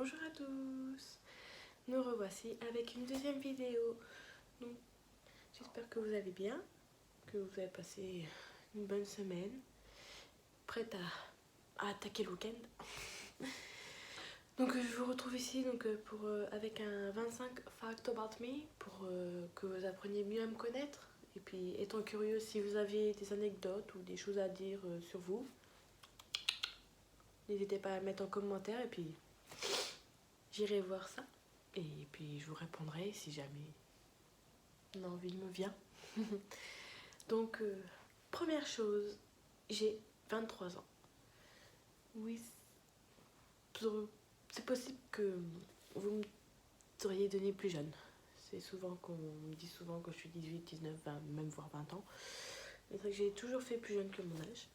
Bonjour à tous, nous revoici avec une deuxième vidéo. Donc, j'espère que vous allez bien, que vous avez passé une bonne semaine, prête à attaquer le week-end. Donc je vous retrouve ici avec un 25 Fact About Me pour que vous appreniez mieux à me connaître. Et puis étant curieux, si vous avez des anecdotes ou des choses à dire sur vous, n'hésitez pas à mettre en commentaire et puis j'irai voir ça. Et puis je vous répondrai si jamais l'envie me vient. Donc, première chose, j'ai 23 ans. Oui, c'est possible que vous me seriez donné plus jeune. C'est souvent qu'on me dit souvent que je suis 18, 19, 20, même voire 20 ans. Mais c'est vrai que j'ai toujours fait plus jeune que mon âge.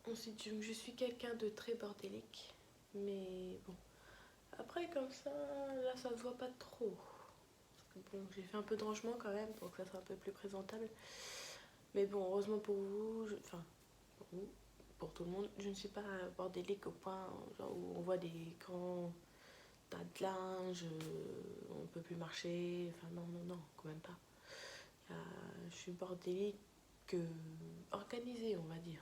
Ensuite, je suis quelqu'un de très bordélique. Mais bon, après comme ça, là ça se voit pas trop. Bon, j'ai fait un peu de rangement quand même pour que ça soit un peu plus présentable. Mais bon, heureusement pour vous, enfin, pour vous, pour tout le monde, je ne suis pas bordélique au point genre, où on voit des grands tas de linge, on peut plus marcher. Enfin, non, quand même pas. Je suis bordélique organisée, on va dire.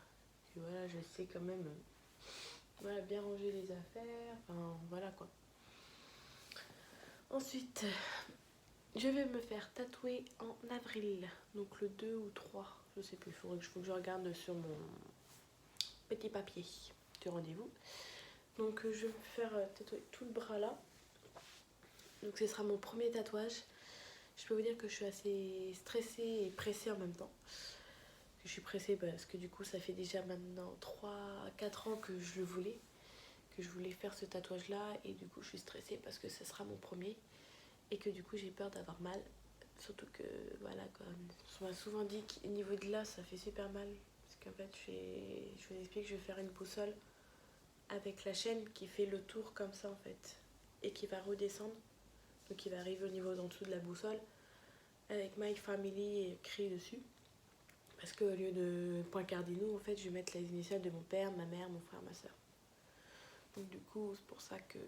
Et voilà, je sais quand même voilà, bien ranger les affaires. Enfin, voilà quoi. Ensuite, je vais me faire tatouer en avril, donc le 2 ou 3, je sais plus, il faut que je regarde sur mon petit papier du rendez-vous. Donc je vais me faire tatouer tout le bras là, donc ce sera mon premier tatouage. Je peux vous dire que je suis assez stressée et pressée en même temps. Je suis pressée parce que du coup ça fait déjà maintenant 3-4 ans que je voulais faire ce tatouage là, et du coup je suis stressée parce que ce sera mon premier et que du coup j'ai peur d'avoir mal. Surtout que voilà, on m'a souvent dit qu'au niveau de là ça fait super mal. Parce qu'en fait je vous explique, je vais faire une boussole avec la chaîne qui fait le tour comme ça en fait. Et qui va redescendre. Donc qui va arriver au niveau d'en dessous de la boussole. Avec My Family écrit dessus. Parce qu'au lieu de points cardinaux, en fait je vais mettre les initiales de mon père, ma mère, mon frère, ma soeur. Donc du coup c'est pour ça que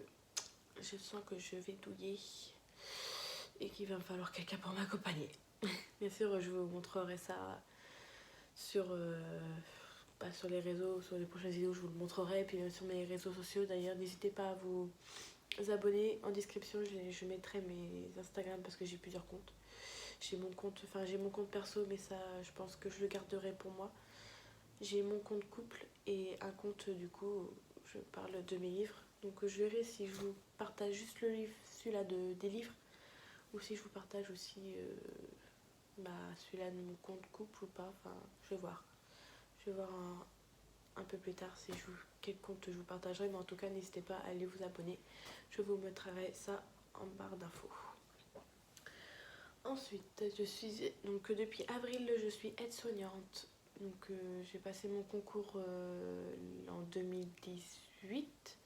je sens que je vais douiller. Et qu'il va me falloir quelqu'un pour m'accompagner. Bien sûr, je vous montrerai ça sur, pas sur les réseaux, sur les prochaines vidéos, je vous le montrerai. Et puis même sur mes réseaux sociaux d'ailleurs, n'hésitez pas à vous abonner. En description, je mettrai mes Instagram parce que j'ai plusieurs comptes. J'ai mon compte perso, mais ça, je pense que je le garderai pour moi. J'ai mon compte couple et un compte du coup, où je parle de mes livres. Donc je verrai si je vous partage juste le livre, celui-là des livres, ou si je vous partage aussi celui-là de mon compte couple ou pas. Enfin, je vais voir. Je vais voir un peu plus tard quel compte je vous partagerai. Mais en tout cas, n'hésitez pas à aller vous abonner. Je vous mettrai ça en barre d'infos. Ensuite, depuis avril, je suis aide-soignante. Donc j'ai passé mon concours en 2018.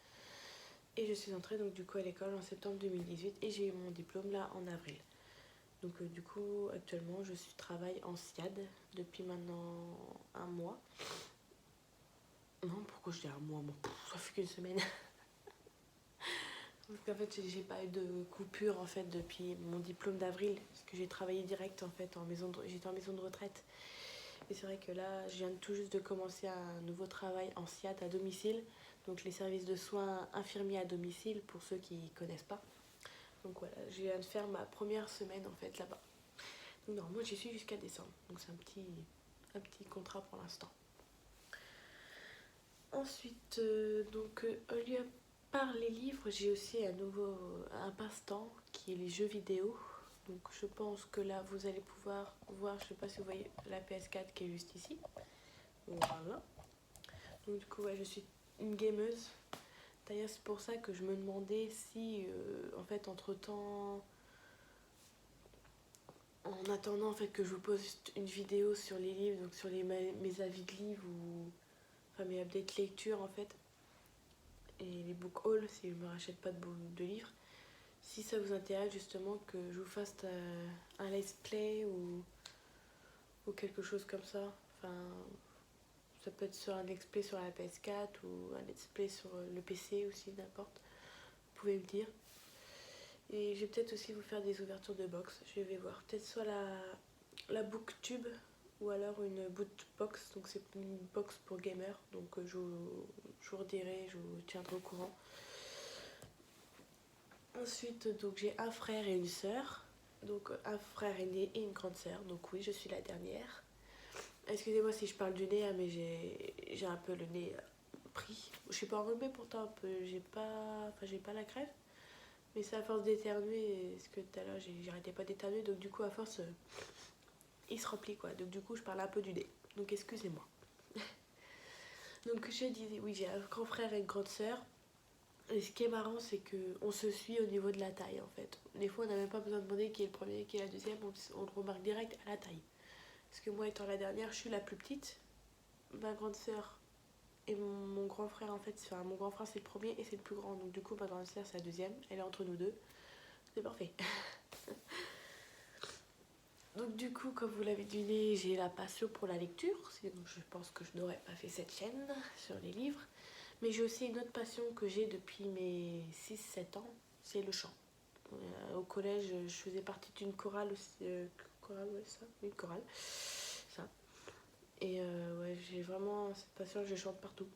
Et je suis entrée donc du coup à l'école en septembre 2018 et j'ai eu mon diplôme là en avril. Donc du coup actuellement je travaille en SIAD depuis maintenant un mois. Non, pourquoi je dis un mois? Bon, ça fait qu'une semaine. Parce qu'en fait j'ai pas eu de coupure en fait depuis mon diplôme d'avril. Parce que j'ai travaillé direct en fait j'étais en maison de retraite. Et c'est vrai que là je viens tout juste de commencer un nouveau travail en SIAD à domicile. Donc les services de soins infirmiers à domicile pour ceux qui connaissent pas. Donc voilà, je viens de faire ma première semaine en fait là-bas. Donc normalement j'y suis jusqu'à décembre. Donc c'est un petit contrat pour l'instant. Ensuite, au lieu par les livres, j'ai aussi un passe-temps qui est les jeux vidéo. Donc je pense que là vous allez pouvoir voir, je sais pas si vous voyez la PS4 qui est juste ici. Voilà. Donc du coup ouais, je suis une gameuse. D'ailleurs c'est pour ça que je me demandais si en fait entre temps, en attendant en fait que je vous poste une vidéo sur les livres, donc sur mes avis de livres ou enfin mes updates lecture en fait, et les book hauls si je me rachète pas de livres, si ça vous intéresse justement que je vous fasse un let's play ou quelque chose comme ça. Enfin, ça peut être sur un let's play sur la PS4 ou un let's play sur le PC aussi, n'importe. pouvez me dire. Et je vais peut-être aussi vous faire des ouvertures de box. Je vais voir. Peut-être soit la booktube ou alors une bootbox. Donc c'est une box pour gamers. Donc je vous redirai, je vous tiendrai au courant. Ensuite, donc j'ai un frère et une sœur. Donc un frère aîné et une grande sœur. Donc oui, je suis la dernière. Excusez-moi si je parle du nez, hein, mais j'ai un peu le nez pris. Je suis pas enrhumée pourtant un peu. J'ai pas la crève. Mais c'est à force d'éternuer, parce que tout à l'heure j'arrêtais pas d'éternuer, donc du coup à force il se remplit quoi. Donc du coup je parle un peu du nez. Donc excusez-moi. Donc je disais, oui, j'ai un grand frère et une grande sœur. Et ce qui est marrant, c'est qu'on se suit au niveau de la taille en fait. Des fois on n'a même pas besoin de demander qui est le premier, qui est la deuxième, on le remarque direct à la taille. Parce que moi étant la dernière, je suis la plus petite. Ma grande sœur et mon grand frère en fait, enfin mon grand frère c'est le premier et c'est le plus grand. Donc du coup ma grande sœur c'est la deuxième, elle est entre nous deux. C'est parfait. Donc du coup, comme vous l'avez deviné, j'ai la passion pour la lecture. Sinon, je pense que je n'aurais pas fait cette chaîne sur les livres. Mais j'ai aussi une autre passion que j'ai depuis mes 6-7 ans, c'est le chant. Au collège, je faisais partie d'une chorale aussi. Chorale, ouais, ça. Oui, chorale. Ça. Et ouais, j'ai vraiment cette passion, je chante partout.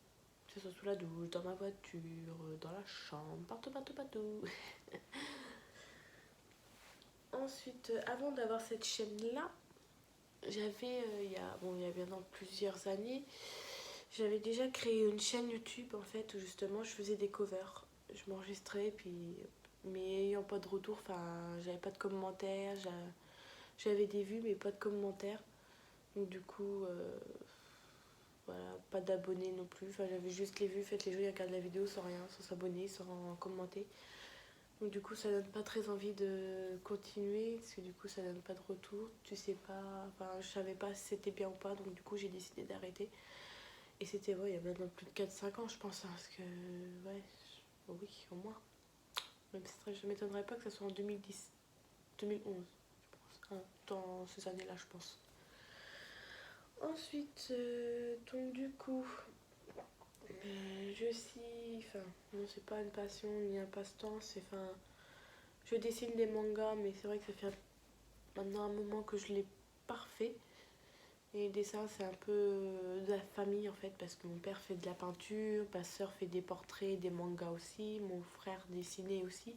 Que ce soit sous la douche, dans ma voiture, dans la chambre, partout, partout, partout. Ensuite, avant d'avoir cette chaîne-là, j'avais, il y a maintenant plusieurs années, j'avais déjà créé une chaîne YouTube en fait où justement je faisais des covers. Je m'enregistrais puis, mais ayant pas de retour, enfin j'avais pas de commentaires, j'avais des vues mais pas de commentaires. Donc du coup, voilà, pas d'abonnés non plus. Enfin j'avais juste les vues, faites les gens ils regardent la vidéo sans rien, sans s'abonner, sans commenter. Donc du coup ça donne pas très envie de continuer parce que du coup ça donne pas de retour. Tu sais pas, enfin je savais pas si c'était bien ou pas donc du coup j'ai décidé d'arrêter. Et c'était ouais, il y a maintenant plus de 4-5 ans je pense hein, parce que ouais, oui au moins. Même si je m'étonnerais pas que ça soit en 2010, 2011 je pense, hein, dans ces années-là je pense. Ensuite, donc du coup, je suis, enfin non c'est pas une passion ni un passe-temps, c'est enfin je dessine des mangas, mais c'est vrai que ça fait maintenant un moment que je l'ai parfait. Et les dessins, c'est un peu de la famille en fait, parce que mon père fait de la peinture, ma soeur fait des portraits, des mangas aussi, mon frère dessinait aussi.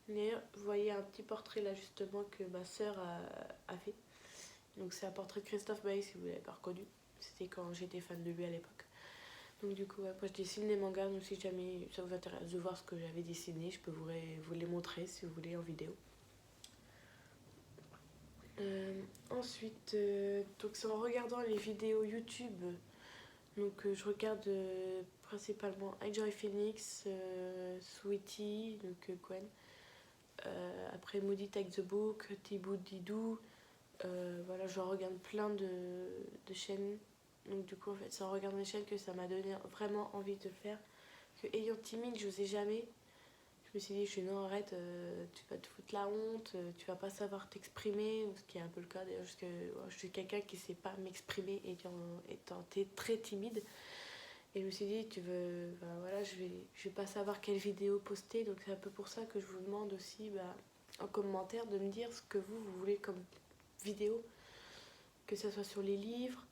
D'ailleurs, vous voyez un petit portrait là justement que ma soeur a fait. Donc c'est un portrait de Christophe Maé si vous ne l'avez pas reconnu. C'était quand j'étais fan de lui à l'époque. Donc du coup, ouais, moi je dessine les mangas, donc si jamais ça vous intéresse de voir ce que j'avais dessiné, je peux vous les montrer si vous voulez en vidéo. Ensuite, donc c'est en regardant les vidéos YouTube, donc je regarde principalement Enjoy Phoenix, Sweetie, donc Gwen, après Moody Take the Book, Thibaut Didou, voilà, je regarde plein de chaînes, donc du coup en fait c'est en regardant les chaînes que ça m'a donné vraiment envie de le faire, que ayant timide je n'osais jamais. Je me suis dit, non, arrête, tu vas te foutre la honte, tu vas pas savoir t'exprimer, ce qui est un peu le cas d'ailleurs, parce que je suis quelqu'un qui sait pas m'exprimer étant très timide. Et je me suis dit, ben voilà, je vais pas savoir quelle vidéo poster, donc c'est un peu pour ça que je vous demande aussi en commentaire de me dire ce que vous voulez comme vidéo, que ce soit sur les livres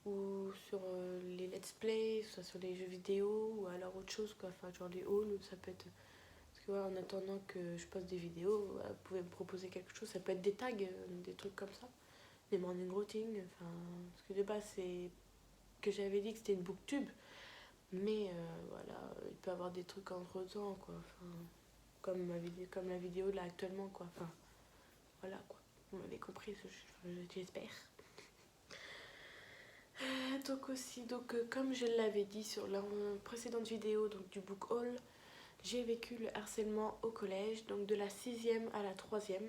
ou sur les let's play, soit sur les jeux vidéo ou alors autre chose, quoi, enfin genre les hauls, ça peut être. Parce que ouais, en attendant que je poste des vidéos, vous pouvez me proposer quelque chose. Ça peut être des tags, des trucs comme ça. Des morning routines. Enfin, parce que de base, c'est que j'avais dit que c'était une booktube. Mais voilà, il peut y avoir des trucs entre temps, quoi. Enfin, comme la vidéo là actuellement, quoi. Enfin, voilà, quoi. Vous m'avez compris, j'espère. Donc aussi, comme je l'avais dit sur la précédente vidéo donc, du book haul, j'ai vécu le harcèlement au collège, donc de la 6e à la 3e.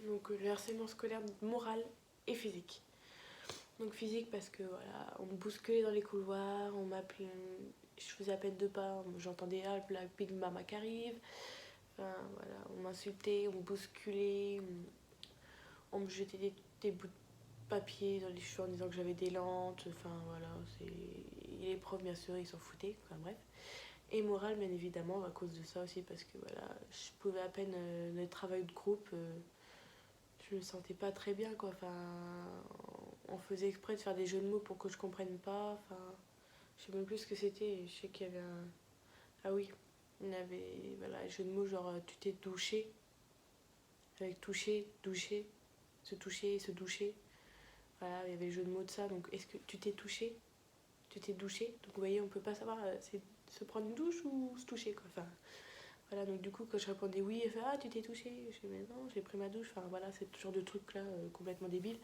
Donc le harcèlement scolaire moral et physique. Donc physique parce que voilà, on me bousculait dans les couloirs, on m'appelait, je faisais à peine 2 pas, j'entendais la Big Mama qui arrive. Enfin voilà, on m'insultait, on me bousculait, on me jetait des bouts de papier dans les cheveux en disant que j'avais des lentes. Enfin voilà, les profs bien sûr ils s'en foutaient, enfin bref. Et morale, bien évidemment, à cause de ça aussi, parce que voilà, je pouvais à peine le travail de groupe, je me sentais pas très bien, quoi. Enfin, on faisait exprès de faire des jeux de mots pour que je comprenne pas. Enfin, je sais même plus ce que c'était. Je sais qu'il y avait un. Ah oui, il y avait voilà, un jeu de mots genre tu t'es douché, avec toucher, doucher, se toucher, se doucher. Voilà, il y avait le jeu de mots de ça. Donc, est-ce que tu t'es touché? Tu t'es douché? Donc, vous voyez, on peut pas savoir, c'est se prendre une douche ou se toucher, quoi. Enfin, voilà, donc du coup, quand je répondais oui, elle fait ah, tu t'es touché? Je dis mais non, j'ai pris ma douche. Enfin, voilà, c'est ce genre de truc là, complètement débile.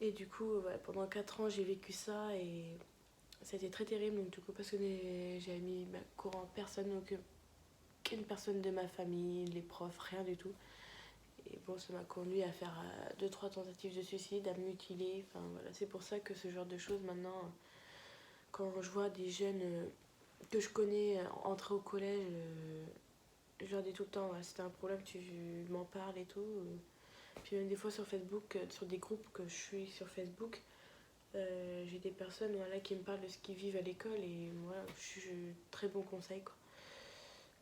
Et du coup, voilà, pendant 4 ans, j'ai vécu ça et ça a été très terrible. Donc, du coup, parce que j'avais mis ma courant personne, donc aucune personne de ma famille, les profs, rien du tout. Et bon, ça m'a conduit à faire 2-3 tentatives de suicide, à me mutiler. Enfin, voilà, c'est pour ça que ce genre de choses, maintenant, quand je vois des jeunes que je connais entrer au collège, je leur dis tout le temps, ouais, si t'as un problème, tu m'en parles et tout. Puis même des fois sur Facebook, sur des groupes que je suis sur Facebook, j'ai des personnes voilà, qui me parlent de ce qu'ils vivent à l'école et moi, je suis très bon conseil, quoi.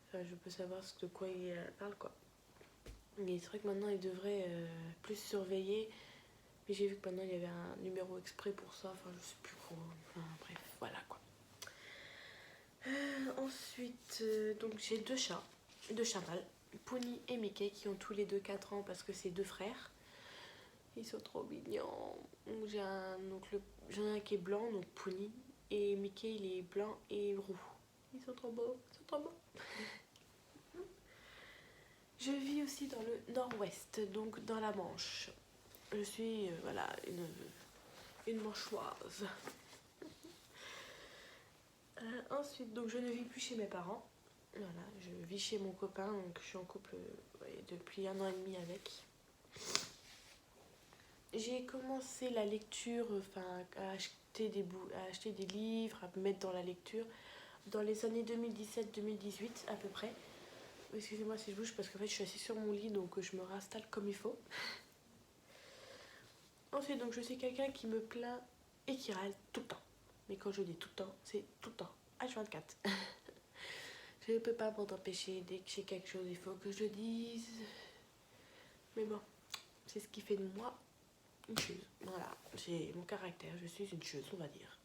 Enfin, je peux savoir de quoi ils parlent, quoi. Mais c'est vrai que maintenant, ils devraient plus surveiller. Mais j'ai vu que maintenant, il y avait un numéro exprès pour ça. Enfin, je sais plus quoi. Enfin, bref, voilà, quoi. Ensuite, donc j'ai 2 chats, 2 chats mâles, Pony et Mickey, qui ont tous les deux 4 ans parce que c'est 2 frères. Ils sont trop mignons. J'en ai un qui est blanc, donc Pony, et Mickey, il est blanc et roux. Ils sont trop beaux, ils sont trop beaux. Je vis aussi dans le nord-ouest, donc dans la Manche. Je suis, voilà, une manchoise. Ensuite, donc je ne vis plus chez mes parents. Voilà, je vis chez mon copain, donc je suis en couple depuis 1 an et demi avec. J'ai commencé la lecture, enfin à acheter des livres, à me mettre dans la lecture dans les années 2017-2018 à peu près. Excusez-moi si je bouge parce qu'en fait je suis assise sur mon lit donc je me réinstalle comme il faut. Ensuite donc je suis quelqu'un qui me plaint et qui râle tout le temps. Mais quand je dis tout le temps, c'est tout le temps, H24. Je ne peux pas m'en empêcher, dès que j'ai quelque chose il faut que je le dise. Mais bon, c'est ce qui fait de moi une chose. Voilà, j'ai mon caractère, je suis une chose on va dire.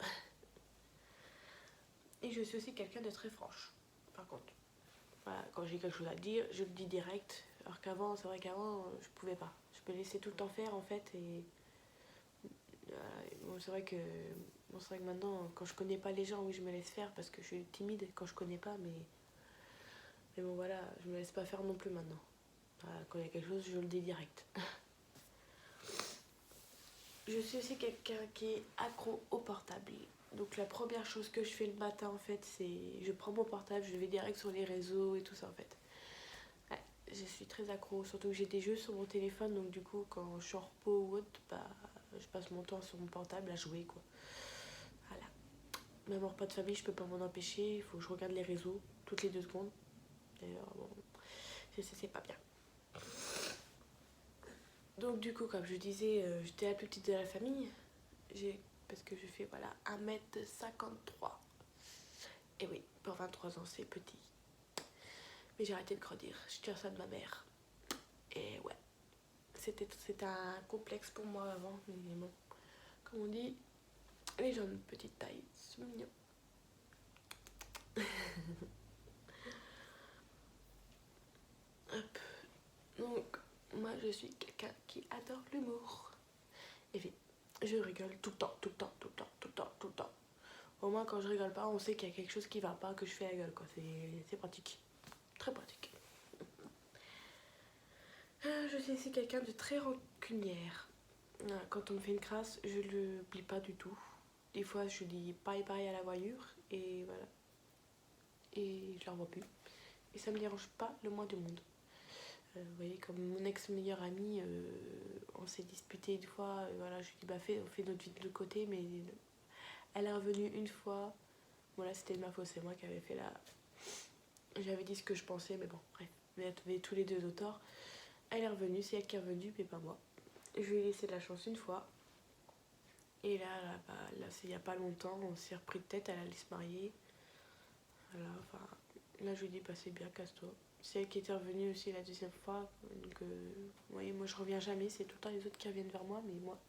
Et je suis aussi quelqu'un de très franche, par contre. Voilà, quand j'ai quelque chose à dire, je le dis direct. Alors qu'avant, c'est vrai qu'avant, je pouvais pas. Je me laissais tout le temps faire en fait. Et bon, c'est vrai que maintenant, quand je connais pas les gens, oui, je me laisse faire parce que je suis timide quand je connais pas. Mais bon, voilà, je me laisse pas faire non plus maintenant. Voilà, quand il y a quelque chose, je le dis direct. Je suis aussi quelqu'un qui est accro au portable. Donc la première chose que je fais le matin en fait, c'est je prends mon portable, je vais direct sur les réseaux et tout ça en fait. Ouais, je suis très accro, surtout que j'ai des jeux sur mon téléphone, donc du coup quand je suis en repos ou autre, bah, je passe mon temps sur mon portable à jouer quoi. Voilà. Même en repas de famille, je peux pas m'en empêcher, il faut que je regarde les réseaux toutes les 2 secondes. D'ailleurs, bon, c'est pas bien. Donc du coup, comme je disais, j'étais la plus petite de la famille. Parce que je fais voilà 1m53. Et oui, pour 23 ans, c'est petit. Mais j'ai arrêté de grandir. Je tire ça de ma mère. Et ouais, c'était un complexe pour moi avant. Mais bon, comme on dit, les gens de petite taille, c'est mignon. Hop. Donc, moi, je suis quelqu'un qui adore l'humour. Et oui, je rigole tout le temps, tout le temps, tout le temps, tout le temps, tout le temps. Au moins, quand je rigole pas, on sait qu'il y a quelque chose qui va pas, que je fais la gueule, quoi. C'est pratique. Très pratique. Je suis aussi quelqu'un de très rancunière. Quand on me fait une crasse, je ne l'oublie pas du tout. Des fois, je dis pareil pareil à la voyure et voilà. Et je la revois plus. Et ça me dérange pas le moins du monde. Vous voyez, comme mon ex-meilleure amie, on s'est disputé une fois. Voilà, je lui ai dit, bah, on fait notre vie de l'autre côté, mais elle est revenue une fois. Voilà, c'était de ma faute, c'est moi qui avais fait la. J'avais dit ce que je pensais, mais bon, bref. On avait tous les deux nos torts. Elle est revenue, c'est elle qui est revenue, mais pas moi. Je lui ai laissé de la chance une fois. Et là c'est il n'y a pas longtemps, on s'est repris de tête, elle allait se marier. voilà, enfin, là je lui dis bah c'est bien, casse-toi. C'est elle qui était revenue aussi la deuxième fois, donc vous voyez, moi je reviens jamais, c'est tout le temps les autres qui reviennent vers moi, mais moi,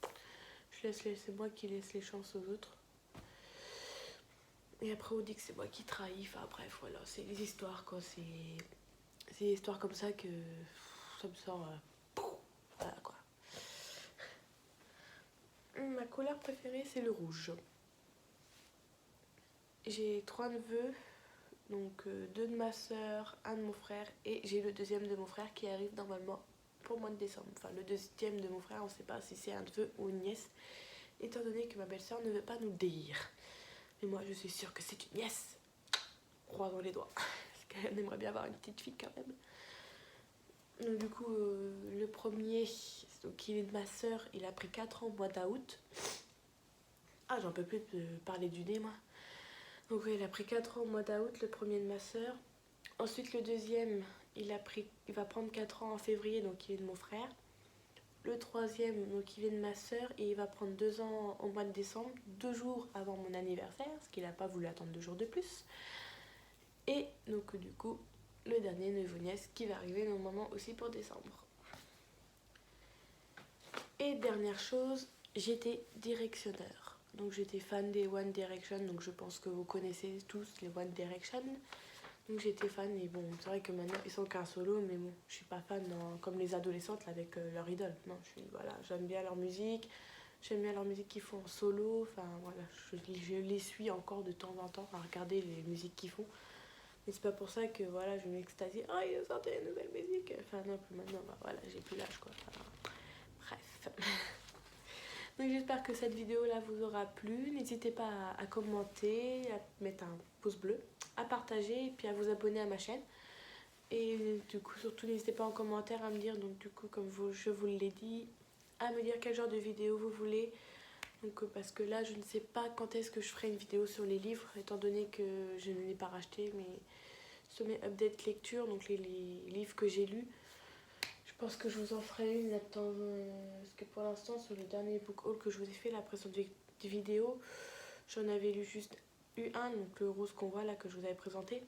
c'est moi qui laisse les chances aux autres. Et après on dit que c'est moi qui trahis, enfin bref, voilà, c'est des histoires quoi, c'est des histoires comme ça que ça me sort, voilà quoi. Ma couleur préférée c'est le rouge. J'ai 3 neveux, donc 2 de ma soeur, 1 de mon frère, et j'ai le deuxième de mon frère qui arrive normalement pour le mois de décembre. Enfin, le deuxième de mon frère, on ne sait pas si c'est un neveu ou une nièce, étant donné que ma belle-sœur ne veut pas nous dire. Mais moi, je suis sûre que c'est une nièce. Croisons les doigts, parce qu'elle aimerait bien avoir une petite fille quand même. Donc, du coup, le premier, donc il est de ma soeur, il a pris 4 ans au mois d'août. Ah, j'en peux plus de parler du nez, moi. Donc oui, il a pris 4 ans au mois d'août, le premier de ma soeur. Ensuite, le deuxième, il va prendre 4 ans en février, donc il est de mon frère. Le troisième, donc il est de ma soeur, et il va prendre 2 ans au mois de décembre, 2 jours avant mon anniversaire, parce qu'il n'a pas voulu attendre 2 jours de plus. Et donc du coup, le dernier neveu-nièce qui va arriver normalement aussi pour décembre. Et dernière chose, j'étais directionneur. Donc j'étais fan des One Direction, donc je pense que vous connaissez tous les One Direction. Donc j'étais fan, et bon, c'est vrai que maintenant ils sont qu'un solo, mais bon, je suis pas fan comme les adolescentes là, avec leur idole. Non, voilà, j'aime bien leur musique, qu'ils font en solo, enfin voilà, je les suis encore de temps en temps à regarder les musiques qu'ils font. Mais c'est pas pour ça que voilà, je m'extasie, oh ils ont sorti une nouvelle musique. Enfin non, plus maintenant, bah voilà, j'ai plus l'âge quoi. Enfin, bref. Donc j'espère que cette vidéo là vous aura plu. N'hésitez pas à commenter, à mettre un pouce bleu, à partager et puis à vous abonner à ma chaîne. Et du coup surtout n'hésitez pas en commentaire à me dire, donc du coup comme je vous l'ai dit, à me dire quel genre de vidéo vous voulez. Donc parce que là je ne sais pas quand est-ce que je ferai une vidéo sur les livres, étant donné que je ne l'ai pas racheté, mais sur mes updates lecture, donc les livres que j'ai lus. Je pense que je vous en ferai une parce que pour l'instant sur le dernier book haul que je vous ai fait, la précédente vidéo, j'en avais lu juste un, donc le rose qu'on voit là que je vous avais présenté.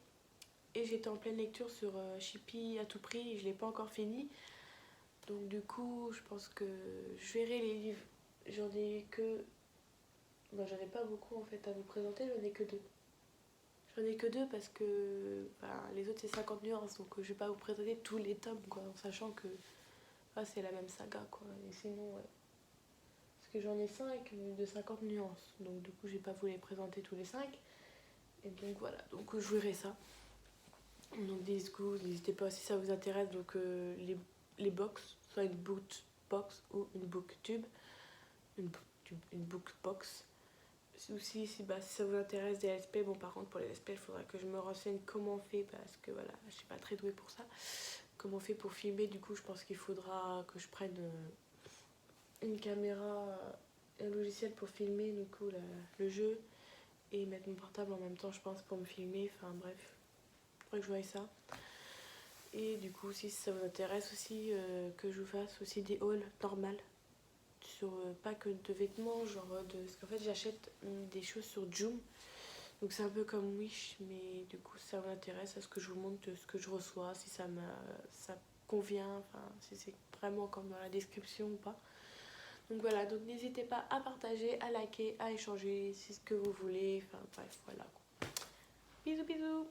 Et j'étais en pleine lecture sur Chippy à tout prix et je l'ai pas encore fini. Donc du coup je pense que je verrai les livres. J'en ai que... j'en ai pas beaucoup en fait à vous présenter, j'en ai que 2. J'en ai que 2 parce que les autres c'est 50 nuances, donc je vais pas vous présenter tous les tomes quoi, en sachant que c'est la même saga quoi. Et sinon ouais. Parce que j'en ai 5 de 50 nuances, donc du coup j'ai pas voulu les présenter tous les 5. Et donc voilà, donc je verrai ça. Donc n'hésitez pas si ça vous intéresse, donc les box, soit une boot box ou une booktube, une bookbox. Si ça vous intéresse des LSP, bon par contre pour les LSP il faudra que je me renseigne comment on fait, parce que voilà, je suis pas très douée pour ça. Comment on fait pour filmer, du coup je pense qu'il faudra que je prenne une caméra, un logiciel pour filmer du coup le jeu, et mettre mon portable en même temps je pense pour me filmer, enfin bref, il faudrait que je voie ça. Et du coup si ça vous intéresse aussi que je vous fasse aussi des hauls normales sur pas que de vêtements, genre parce qu'en fait j'achète des choses sur Joom, donc c'est un peu comme Wish, mais du coup ça m'intéresse à ce que je vous montre ce que je reçois, si ça convient, enfin si c'est vraiment comme dans la description ou pas. Donc voilà, donc n'hésitez pas à partager, à liker, à échanger, c'est ce que vous voulez, enfin bref voilà. Bisous bisous.